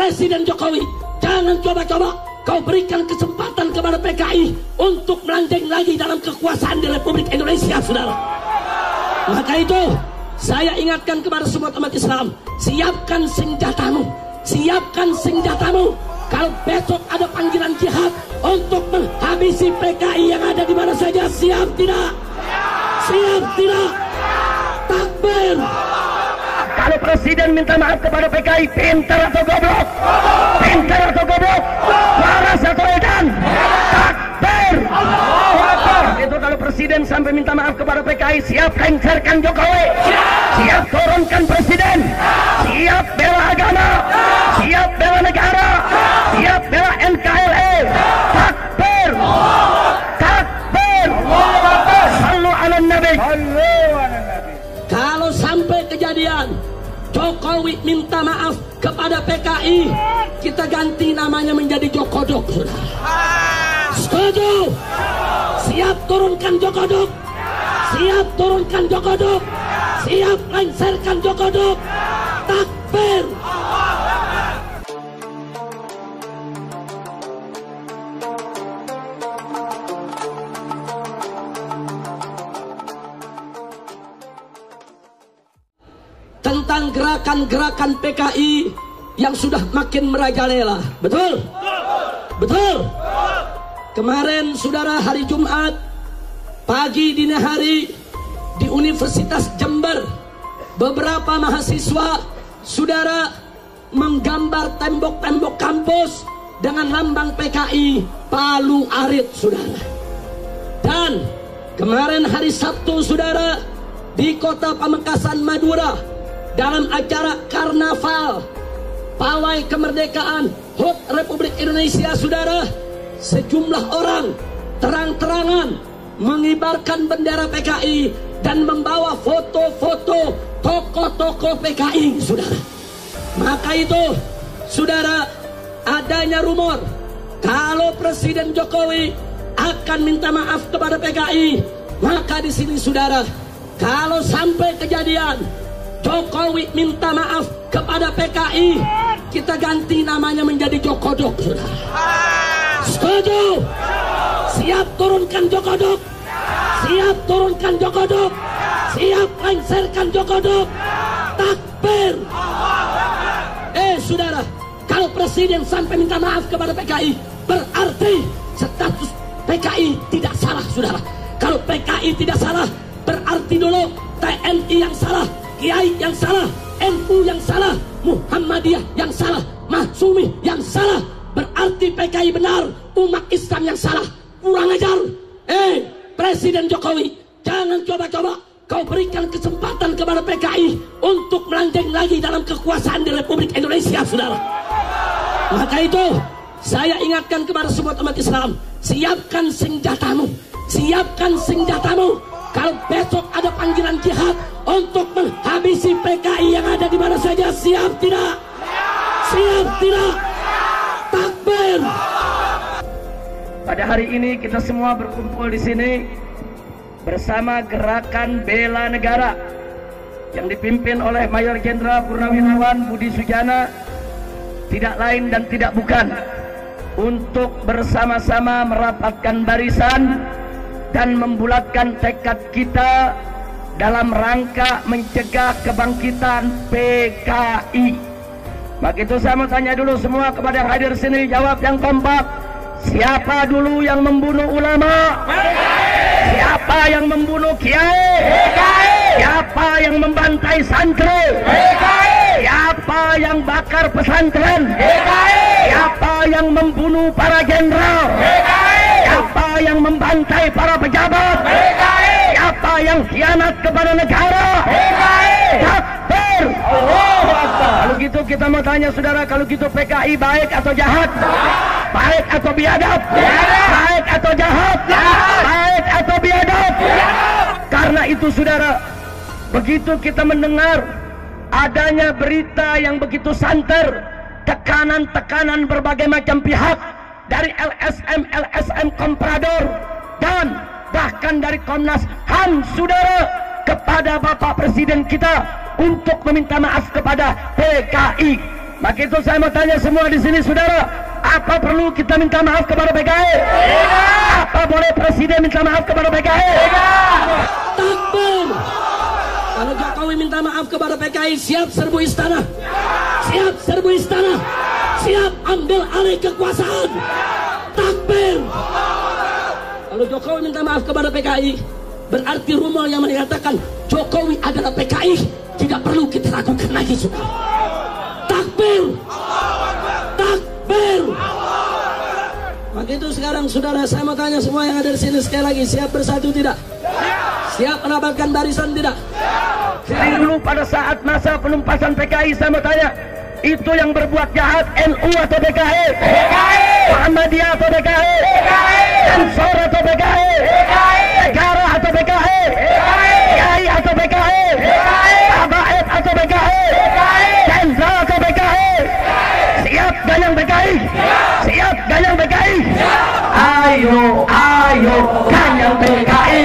Presiden Jokowi, jangan coba-coba kau berikan kesempatan kepada PKI untuk melanjeng lagi dalam kekuasaan di Republik Indonesia, saudara. Maka itu, saya ingatkan kepada semua umat Islam, siapkan senjatamu, siapkan senjatamu. Kalau besok ada panggilan jihad untuk menghabisi PKI yang ada di mana saja, siap tidak? Siap tidak? Takbir! Kalau presiden minta maaf kepada PKI, pintar atau goblok? Pintar atau goblok? Waras atau edan? Takbir! Itu kalau presiden sampai minta maaf kepada PKI, siap lengserkan Jokowi, siap turunkan presiden, siap bela agama, siap bela negara, siap bela NKRI. Takbir! Takbir! Sallu ala Nabi. Kalau sampai kejadian Jokowi minta maaf kepada PKI, kita ganti namanya menjadi Jokodok, saudara. Setuju? Siap turunkan Jokodok, siap turunkan Jokodok, siap lengserkan Jokodok. Takbir! Tentang gerakan-gerakan PKI yang sudah makin merajalela. Betul? Betul? Kemarin, saudara, hari Jumat, pagi dini hari, di Universitas Jember, beberapa mahasiswa, saudara, menggambar tembok-tembok kampus dengan lambang PKI Palu Arit, saudara. Dan kemarin hari Sabtu, saudara, di kota Pamekasan, Madura, dalam acara karnaval Pawai Kemerdekaan HUT Republik Indonesia, saudara, sejumlah orang terang-terangan mengibarkan bendera PKI dan membawa foto-foto tokoh-tokoh PKI, saudara. Maka itu, saudara, adanya rumor kalau Presiden Jokowi akan minta maaf kepada PKI, maka di sini, saudara, kalau sampai kejadian Jokowi minta maaf kepada PKI, kita ganti namanya menjadi Jokodok, saudara. Setuju? Siap turunkan Jokodok, siap turunkan Jokodok, siap lengserkan Jokodok. Takbir! Saudara, kalau presiden sampai minta maaf kepada PKI, berarti status PKI tidak salah, saudara. Kalau PKI tidak salah, berarti dulu TNI yang salah, Kiai yang salah, NU yang salah, Muhammadiyah yang salah, Mahsumi yang salah. Berarti PKI benar, umat Islam yang salah. Kurang ajar. Presiden Jokowi, jangan coba-coba kau berikan kesempatan kepada PKI untuk melanjeng lagi dalam kekuasaan di Republik Indonesia, saudara. Maka itu, saya ingatkan kepada semua umat Islam, siapkan senjatamu, siapkan senjatamu. Kalau besok ada panggilan jihad untuk menghabisi PKI yang ada di mana saja, siap tidak? Siap tidak? Takbir! Pada hari ini kita semua berkumpul di sini bersama Gerakan Bela Negara yang dipimpin oleh Mayor Jenderal Purnawirawan Budi Sujana, tidak lain dan tidak bukan untuk bersama-sama merapatkan barisan dan membulatkan tekad kita dalam rangka mencegah kebangkitan PKI. Maka itu saya mau tanya dulu semua kepada yang hadir sini, jawab yang kompak. Siapa dulu yang membunuh ulama? Siapa yang membunuh kiai? Siapa yang membantai santri? Siapa yang bakar pesantren? Siapa yang membunuh para jenderal? Siapa yang membantai para pejabat? Siapa yang khianat kepada negara? Takbir! Kalau gitu kita mau tanya, saudara, kalau gitu PKI baik atau jahat? Baik atau biadab? Baik atau jahat? Baik atau biadab? Karena itu, saudara, begitu kita mendengar adanya berita yang begitu santer, tekanan-tekanan berbagai macam pihak, dari LSM komprador dan bahkan dari Komnas HAM, saudara, kepada Bapak Presiden kita untuk meminta maaf kepada PKI. Maka itu saya mau tanya semua di sini, saudara, apa perlu kita minta maaf kepada PKI? Apa boleh presiden minta maaf kepada PKI? Takbir! Kalau Jokowi minta maaf kepada PKI, siap serbu istana, siap serbu istana, siap ambil alih kekuasaan. Takbir! Kalau Jokowi minta maaf kepada PKI, berarti rumor yang mengatakan Jokowi adalah PKI tidak perlu kita lakukan lagi, saudara. Takbir! Takbir! Maka itu sekarang, saudara, saya mau tanya semua yang ada di sini sekali lagi, siap bersatu tidak? Siap menambahkan barisan tidak? Jadi dulu pada saat masa penumpasan PKI, saya mau tanya, itu yang berbuat jahat NU atau PKI? PKI! Muhammadiyah atau PKI? PKI! Ansor atau PKI? PKI! Negara atau PKI? PKI! Kiai atau PKI? PKI! Habaib atau PKI? PKI! Jenderal atau PKI? Siap ganyang PKI? Siap ganyang PKI? Ayo, ayo ganyang PKI,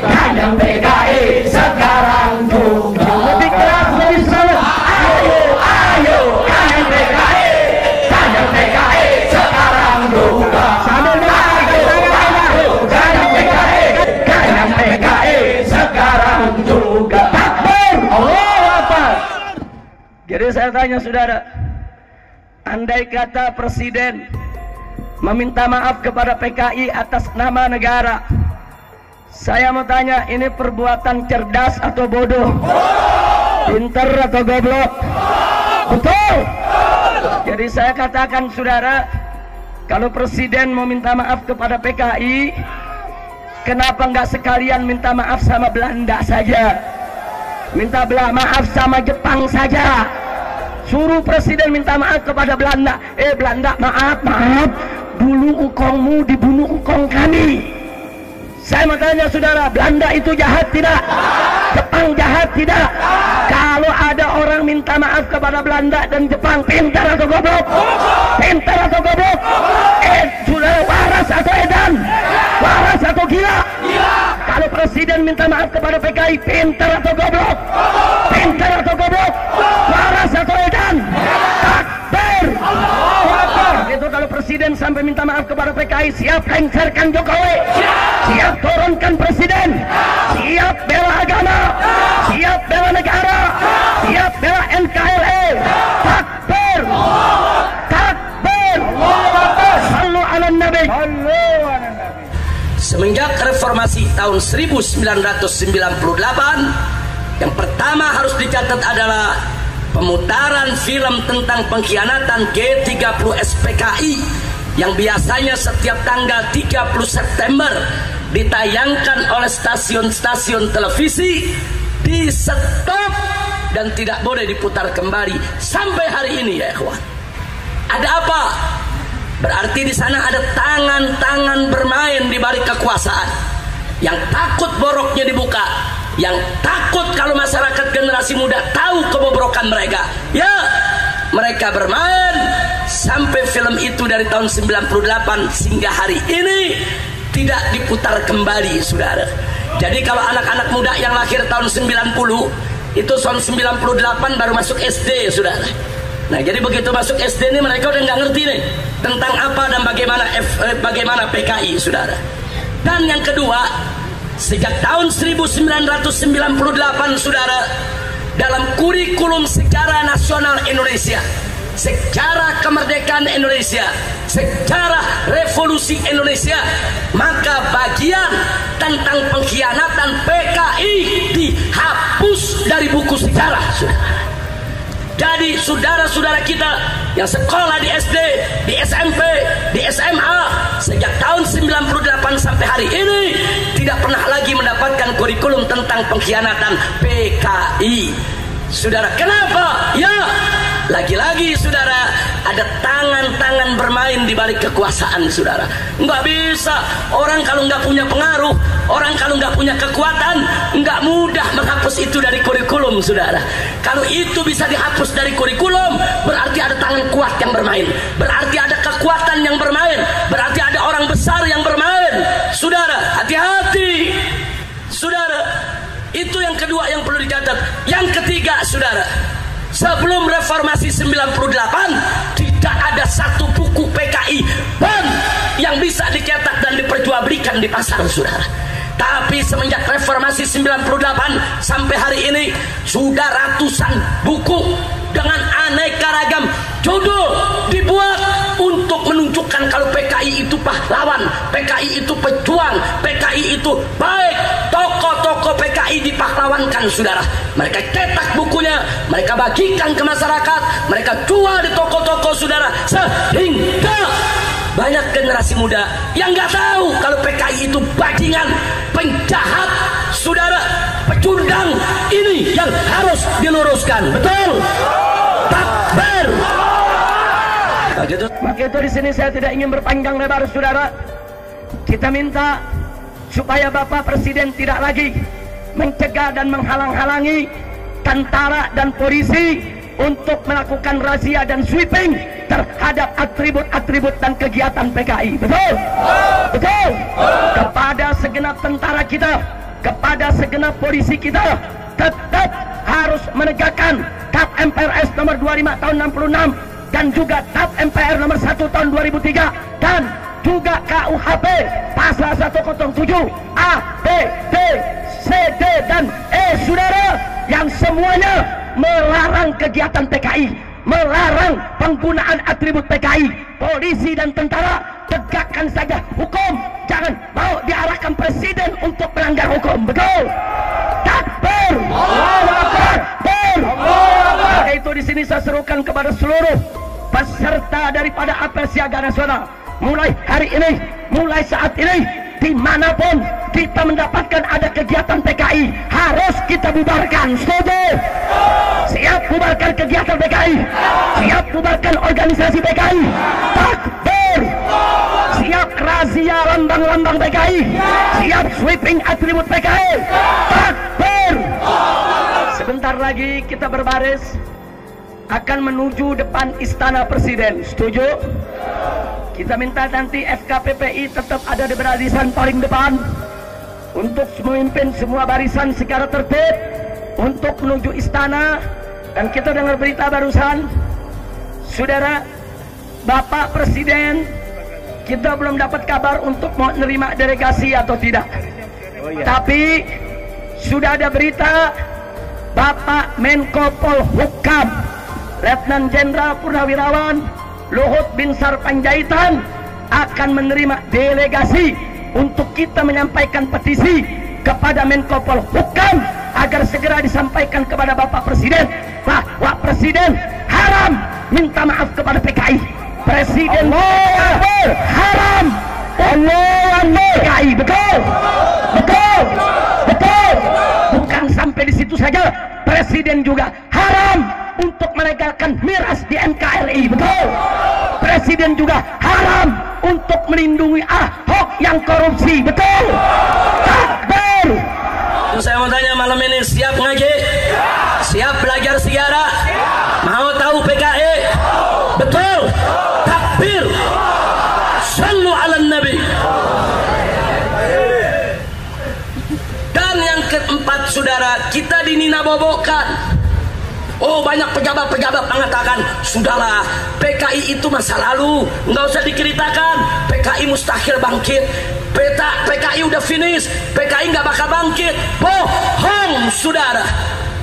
ganyang PKI sekarang juga. Lebih keras, lebih semangat. Ayo, ayo ganyang PKI, ganyang PKI sekarang juga. Sambil ayo ganyang PKI, ganyang PKI sekarang juga. Takbir! Allahu Akbar. Jadi saya tanya, saudara, andai kata presiden meminta maaf kepada PKI atas nama negara, saya mau tanya, ini perbuatan cerdas atau bodoh? Pinter atau goblok? Betul. Jadi saya katakan, saudara, kalau presiden mau minta maaf kepada PKI, kenapa nggak sekalian minta maaf sama Belanda saja? Minta maaf sama Jepang saja. Suruh presiden minta maaf kepada Belanda. Belanda, maaf, maaf, dulu ukongmu dibunuh ukong kami. Saya mau tanya, saudara, Belanda itu jahat tidak? Jepang jahat tidak? Kalau ada orang minta maaf kepada Belanda dan Jepang, pintar atau goblok? Pintar atau goblok? Saudara, waras atau edan? Waras atau gila? Kalau presiden minta maaf kepada PKI, pintar atau goblok? Pintar atau goblok? Waras atau edan? Takbir! Itu kalau presiden sampai minta maaf kepada PKI, siap lengserkan Jokowi, siap turunkan presiden, siap bela agama, siap bela negara, siap bela NKRI. Takbir! Takbir! Sallu ala Nabi. Semenjak reformasi tahun 1998, yang pertama harus dicatat adalah pemutaran film tentang pengkhianatan G30 SPKI yang biasanya setiap tanggal 30 September ditayangkan oleh stasiun-stasiun televisi di stop dan tidak boleh diputar kembali sampai hari ini, ya ikhwan. Ada apa? Berarti di sana ada tangan-tangan bermain di balik kekuasaan yang takut boroknya dibuka, yang takut kalau masyarakat generasi muda tahu kebobrokan mereka. Ya, mereka bermain sampai film itu dari tahun 98 sehingga hari ini tidak diputar kembali, saudara. Jadi kalau anak-anak muda yang lahir tahun 90, itu tahun 98 baru masuk SD, saudara. Nah, jadi begitu masuk SD ini mereka udah nggak ngerti nih tentang apa dan bagaimana PKI, saudara. Dan yang kedua, sejak tahun 1998, saudara, dalam kurikulum sejarah nasional Indonesia, sejarah kemerdekaan Indonesia, sejarah revolusi Indonesia, maka bagian tentang pengkhianatan PKI dihapus dari buku sejarah, saudara. Jadi saudara-saudara kita yang sekolah di SD, di SMP, di SMA sejak tahun 98 sampai hari ini tidak pernah lagi mendapatkan kurikulum tentang pengkhianatan PKI. Saudara, kenapa? Ya, lagi-lagi saudara, ada tangan-tangan bermain di balik kekuasaan, saudara. Nggak bisa, orang kalau nggak punya pengaruh, orang kalau nggak punya kekuatan, nggak mudah menghapus itu dari kurikulum, saudara. Kalau itu bisa dihapus dari kurikulum, berarti ada tangan kuat yang bermain, berarti ada kekuatan yang bermain, berarti ada orang besar yang bermain. Saudara, hati-hati, saudara. Itu yang kedua yang perlu dicatat. Yang ketiga, saudara, sebelum reformasi 98 tidak ada satu buku PKI pun yang bisa dicetak dan diperjualbelikan di pasar, saudara. Tapi semenjak reformasi 98 sampai hari ini sudah ratusan buku dengan aneka ragam judul dibuat untuk menunjukkan kalau PKI itu pahlawan, PKI itu pejuang, PKI itu baik. Tokoh-tokoh PKI dipahlawankan, saudara. Mereka cetak bukunya, mereka bagikan ke masyarakat, mereka jual di toko-toko, saudara, sehingga banyak generasi muda yang nggak tahu kalau PKI itu bajingan, penjahat, saudara, pecundang. Ini yang harus diluruskan, betul? Takbir. Maka itu di sini saya tidak ingin berpanjang lebar, saudara. Kita minta supaya Bapak Presiden tidak lagi mencegah dan menghalang-halangi tentara dan polisi untuk melakukan razia dan sweeping terhadap atribut-atribut dan kegiatan PKI. Betul? Betul? Kepada segenap tentara kita, kepada segenap polisi kita, tetap harus menegakkan TAP MPRS nomor 25 tahun 66 dan juga TAP MPR nomor 1 tahun 2003 dan juga KUHP pasal 107 A, B, D, C, D dan E, saudara, yang semuanya melarang kegiatan PKI, melarang penggunaan atribut PKI. Polisi dan tentara tegakkan saja hukum, jangan mau diarahkan presiden untuk melanggar hukum. Betul? Takbir! Takbir! Maka itu di sini saya serukan kepada seluruh peserta daripada apel siaga nasional, mulai hari ini, mulai saat ini, dimanapun kita mendapatkan ada kegiatan PKI, harus kita bubarkan. Setuju? Siap bubarkan kegiatan PKI, siap bubarkan organisasi PKI. Takbir! Siap razia lambang-lambang PKI, siap sweeping atribut PKI. Takbir! Sebentar lagi kita berbaris akan menuju depan Istana Presiden. Setuju? Kita minta nanti FKPPI tetap ada di barisan paling depan untuk memimpin semua barisan secara tertib untuk menuju istana. Dan kita dengar berita barusan, saudara, Bapak Presiden, kita belum dapat kabar untuk mau menerima delegasi atau tidak. Tapi sudah ada berita Bapak Menko Polhukam Letnan Jenderal Purnawirawan Luhut Binsar Panjaitan akan menerima delegasi untuk kita menyampaikan petisi kepada Menko Polhukam agar segera disampaikan kepada Bapak Presiden bahwa Presiden haram minta maaf kepada PKI. Presiden haram PKI. Betul? Betul? Betul? Bukan sampai di situ saja, Presiden juga haram untuk melegalkan miras di NKRI. Betul? Presiden juga haram untuk melindungi Ahok yang korupsi. Betul? Takbir! Saya mau tanya malam ini, siap ngaji? Siap belajar sejarah? Mau tahu PKI? Betul? Takbir! Sallu ala Nabi. Dan yang keempat, saudara, kita dininabobokan. Oh, banyak pejabat-pejabat mengatakan, sudahlah, PKI itu masa lalu, nggak usah diceritakan. PKI mustahil bangkit. PKI udah finish, PKI nggak bakal bangkit. Bohong, saudara.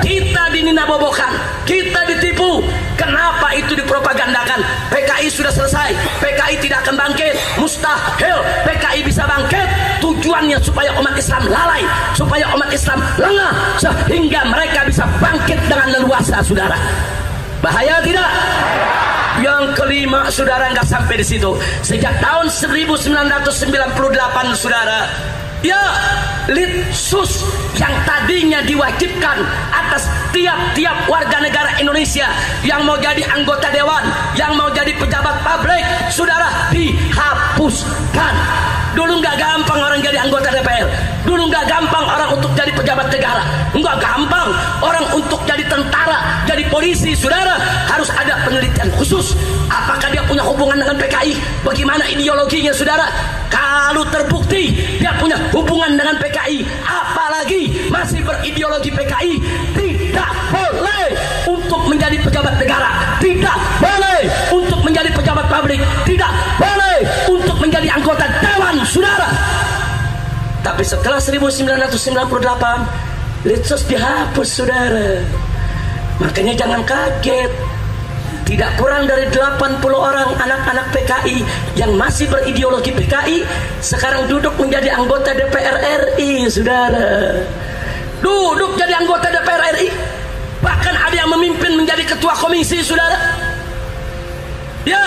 Kita dininabobokan, kita ditipu. Kenapa itu dipropagandakan? PKI sudah selesai, PKI tidak akan bangkit. Mustahil PKI bisa bangkit. Tujuannya supaya umat Islam lalai, supaya umat Islam lengah, sehingga mereka bisa bangkit dengan leluasa, saudara. Bahaya tidak? Yang kelima, saudara, nggak sampai di situ. Sejak tahun 1998, saudara, ya, Litsus yang tadinya diwajibkan atas tiap-tiap warga negara Indonesia yang mau jadi anggota dewan, yang mau jadi pejabat publik, saudara, dihapuskan. Dulu nggak gampang orang jadi anggota DPR. Dulu nggak gampang orang untuk jadi pejabat negara. Nggak gampang orang untuk jadi tentara, jadi polisi, saudara. Harus ada penelitian khusus. Apakah dia punya hubungan dengan PKI? Bagaimana ideologinya, saudara? Kalau terbukti dia punya hubungan dengan PKI, apalagi masih berideologi PKI, tidak boleh untuk untuk menjadi pejabat negara, tidak boleh untuk menjadi pejabat publik, tidak boleh untuk menjadi anggota dewan, saudara. Tapi setelah 1998 Litsos dihapus, saudara. Makanya jangan kaget, tidak kurang dari 80 orang anak-anak PKI yang masih berideologi PKI sekarang duduk menjadi anggota DPR RI, saudara. Duduk jadi anggota DPR RI, bahkan ada yang memimpin menjadi ketua komisi, saudara. Ya,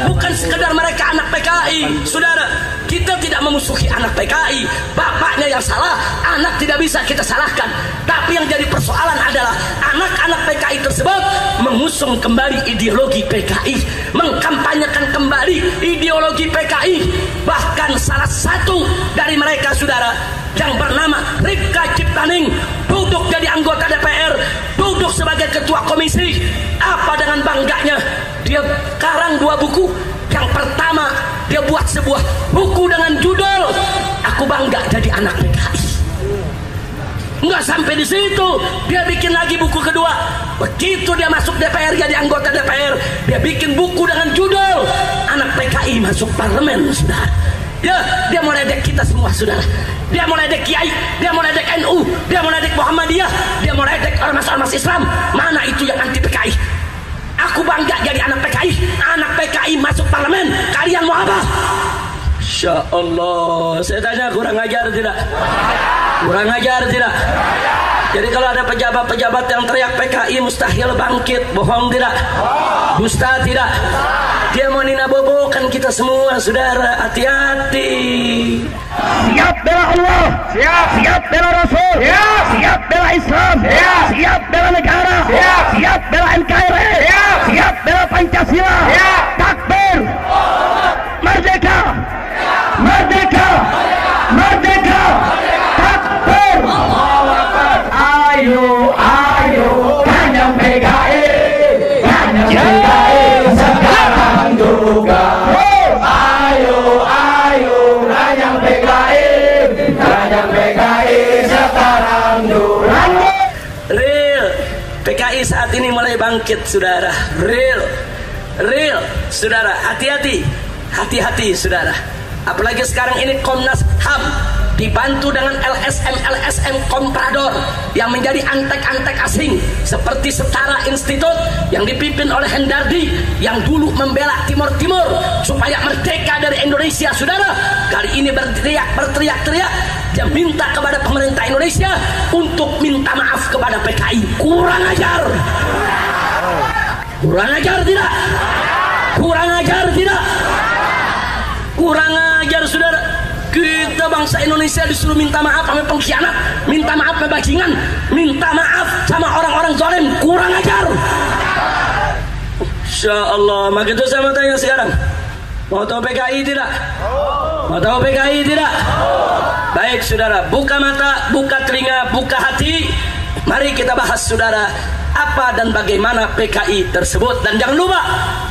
bukan sekedar mereka anak PKI, saudara. Kita tidak memusuhi anak PKI, bapaknya yang salah, anak tidak bisa kita salahkan. Tapi yang jadi persoalan adalah anak-anak PKI tersebut mengusung kembali ideologi PKI, mengkampanyekan kembali ideologi PKI. Bahkan salah satu dari mereka, saudara, yang bernama Rika Ciptaning, duduk jadi anggota DPR, duduk sebagai ketua komisi. Apa dengan bangganya dia karang 2 buku. Yang pertama, dia buat sebuah buku dengan judul Aku Bangga Jadi Anak PKI. Nggak sampai di situ, dia bikin lagi buku kedua. Begitu dia masuk DPR, jadi anggota DPR, dia bikin buku dengan judul Anak PKI Masuk Parlemen, saudara. Ya, dia mau ledek kita semua, saudara. Dia mau ledek Kiai, dia mau ledek NU, dia mau ledek Muhammadiyah, dia mau ledek ormas-ormas Islam. Mana itu yang anti PKI? Aku bangga jadi anak PKI. Anak PKI masuk parlemen, kalian mau apa? Insya Allah. Saya tanya, kurang ajar tidak? Kurang ajar tidak? Jadi kalau ada pejabat-pejabat yang teriak PKI mustahil bangkit, bohong tidak? Dusta tidak? Dia mau ninabobokan kita semua, saudara. Hati-hati. Siap bela Allah, siap bela Rasul, siap bela Islam, siap bela negara, siap bela NKRI, siap bela Pancasila. Takbir, merdeka, merdeka, merdeka, takbir. Ayo, ayo, Ganyang PKI, Ganyang PKI sekarang juga. Ayo, ayo, Ganyang PKI, Ganyang PKI sekarang juga. Real, PKI saat ini mulai bangkit, saudara. Real, saudara. Hati-hati, hati-hati, saudara. Apalagi sekarang ini Komnas HAM dibantu dengan LSM komprador yang menjadi antek-antek asing, seperti Setara Institut yang dipimpin oleh Hendardi yang dulu membela Timur supaya merdeka dari Indonesia, saudara. Kali ini berteriak-teriak, dia minta kepada pemerintah Indonesia untuk minta maaf kepada PKI. Kurang ajar. Kurang ajar tidak? Kurang ajar tidak? Kurang ajar, saudara. Kita bangsa Indonesia disuruh minta maaf sama pengkhianat, minta maaf sama bajingan, minta maaf sama orang-orang zalim. Kurang ajar. Insya Allah. Maka itu saya mau tanya sekarang, mau tahu PKI tidak? Mau tahu PKI tidak? Baik, saudara, buka mata, buka telinga, buka hati. Mari kita bahas, saudara, apa dan bagaimana PKI tersebut. Dan jangan lupa,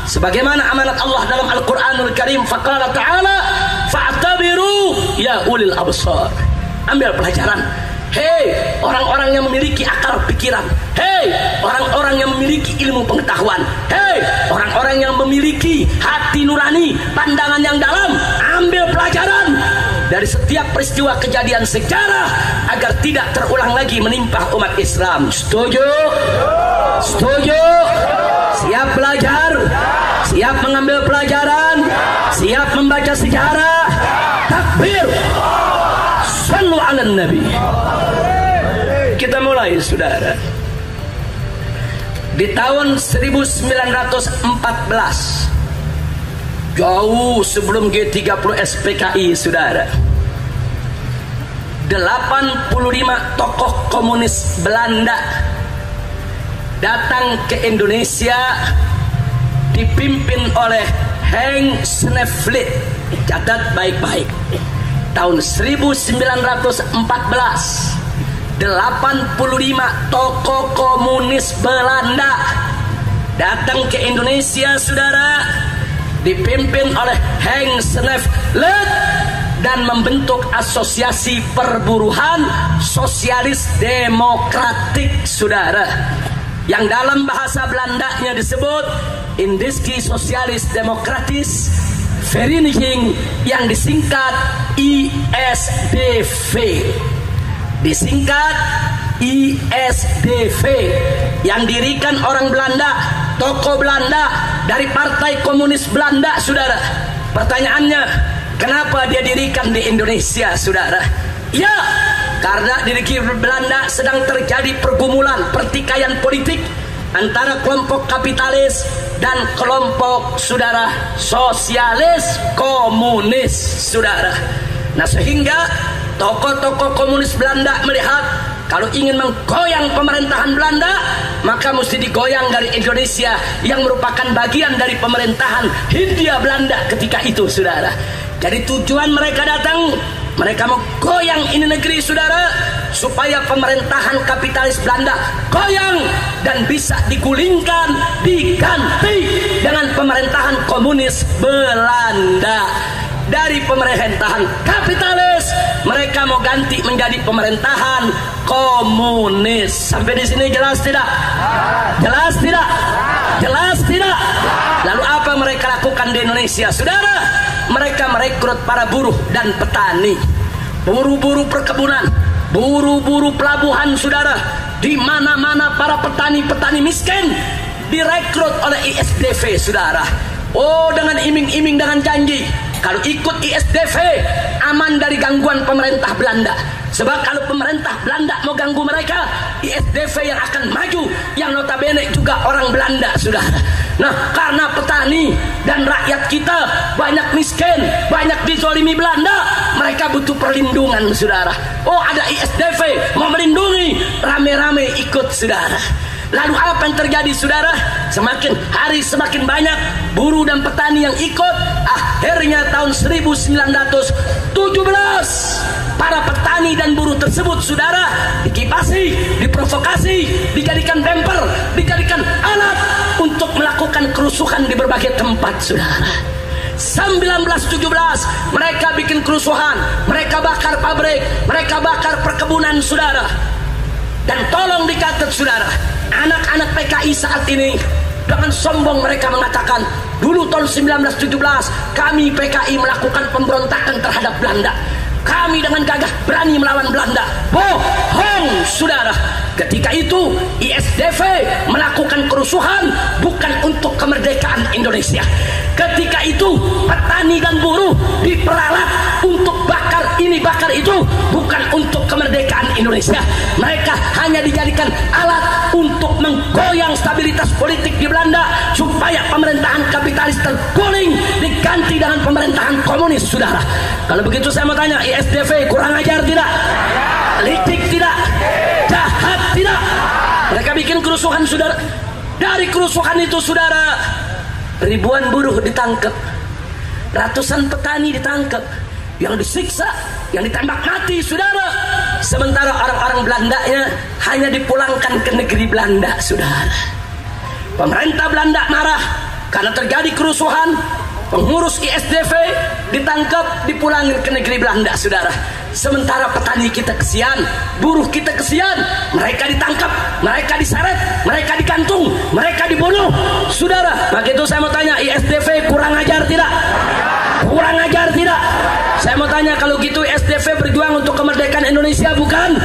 sebagaimana amanat Allah dalam Al-Quranul Karim, faqala ta'ala fa'tabiru ya ulil absar. Ambil pelajaran. Hei orang-orang yang memiliki akal pikiran, hei orang-orang yang memiliki ilmu pengetahuan, hei orang-orang yang memiliki hati nurani, pandangan yang dalam, ambil pelajaran dari setiap peristiwa kejadian sejarah agar tidak terulang lagi menimpa umat Islam. Setuju? Setuju? Siap belajar? Siap mengambil pelajaran? Siap membaca sejarah? Takbir! Sallu ala Nabi. Kita mulai, saudara. Di tahun 1914, jauh sebelum G30 SPKI, saudara, 85 tokoh komunis Belanda datang ke Indonesia dipimpin oleh Henk Snevely. Catat baik-baik. Tahun 1914, 85 tokoh komunis Belanda datang ke Indonesia, saudara, dipimpin oleh Henk Snevely dan membentuk asosiasi perburuhan sosialis demokratik, saudara. yang dalam bahasa Belandanya disebut Indische Socialis Democratische Vereniging, yang disingkat ISDV. Disingkat ISDV, yang dirikan orang Belanda, tokoh Belanda dari Partai Komunis Belanda, saudara. Pertanyaannya, kenapa dia dirikan di Indonesia, saudara? Ya, karena di negeri Belanda sedang terjadi pergumulan, pertikaian politik antara kelompok kapitalis dan kelompok, saudara, sosialis komunis, saudara. Nah, sehingga tokoh-tokoh komunis Belanda melihat kalau ingin menggoyang pemerintahan Belanda, maka mesti digoyang dari Indonesia yang merupakan bagian dari pemerintahan Hindia Belanda ketika itu, saudara. Jadi tujuan mereka datang, mereka mau goyang ini negeri, saudara, supaya pemerintahan kapitalis Belanda goyang dan bisa digulingkan, diganti dengan pemerintahan komunis Belanda. Dari pemerintahan kapitalis mereka mau ganti menjadi pemerintahan komunis. Sampai di sini jelas tidak? Jelas tidak? Jelas tidak? Lalu apa mereka lakukan di Indonesia, saudara? Mereka merekrut para buruh dan petani, buru-buru perkebunan, buru-buru pelabuhan, saudara. Di mana-mana para petani-petani miskin direkrut oleh ISDV, saudara. Oh, dengan iming-iming, dengan janji, kalau ikut ISDV aman dari gangguan pemerintah Belanda. Sebab kalau pemerintah Belanda mau ganggu mereka, ISDV yang akan maju, yang notabene juga orang Belanda, saudara. Nah, karena petani dan rakyat kita banyak miskin, banyak dizolimi Belanda, mereka butuh perlindungan, saudara. Oh, ada ISDV mau melindungi, rame-rame ikut, saudara. Lalu apa yang terjadi, saudara? Semakin hari semakin banyak buruh dan petani yang ikut. Akhirnya tahun 1917 para petani dan buruh tersebut, saudara, dikipasi, diprovokasi, dijadikan bemper, dijadikan alat untuk melakukan kerusuhan di berbagai tempat, saudara. 1917 mereka bikin kerusuhan, mereka bakar pabrik, mereka bakar perkebunan, saudara. Dan tolong dicatat, saudara, anak-anak PKI saat ini dengan sombong mereka mengatakan, dulu tahun 1917 kami PKI melakukan pemberontakan terhadap Belanda, kami dengan gagah berani melawan Belanda. Bohong, saudara. Ketika itu ISDV melakukan kerusuhan bukan untuk kemerdekaan Indonesia. Ketika itu petani dan buruh diperalat untuk bakar ini bakar itu, bukan untuk kemerdekaan Indonesia. Mereka hanya dijadikan alat untuk menggoyang stabilitas politik di Belanda supaya pemerintahan kapitalis terguling diganti dengan pemerintahan komunis, saudara. Kalau begitu saya mau tanya, ISDV kurang ajar tidak? Licik tidak? Jahat tidak? Mereka bikin kerusuhan, saudara. Dari kerusuhan itu, saudara, ribuan buruh ditangkap, ratusan petani ditangkap, yang disiksa, yang ditembak mati, saudara. Sementara orang-orang Belandanya hanya dipulangkan ke negeri Belanda, saudara. Pemerintah Belanda marah karena terjadi kerusuhan. Pengurus ISDV ditangkap, dipulangin ke negeri Belanda, saudara. Sementara petani kita kesian, buruh kita kesian, mereka ditangkap, mereka diseret, mereka digantung, mereka dibunuh, saudara. Maka itu saya mau tanya, ISDV kurang ajar tidak? Kurang ajar tidak? Saya mau tanya, kalau gitu ISDV berjuang untuk kemerdekaan Indonesia bukan?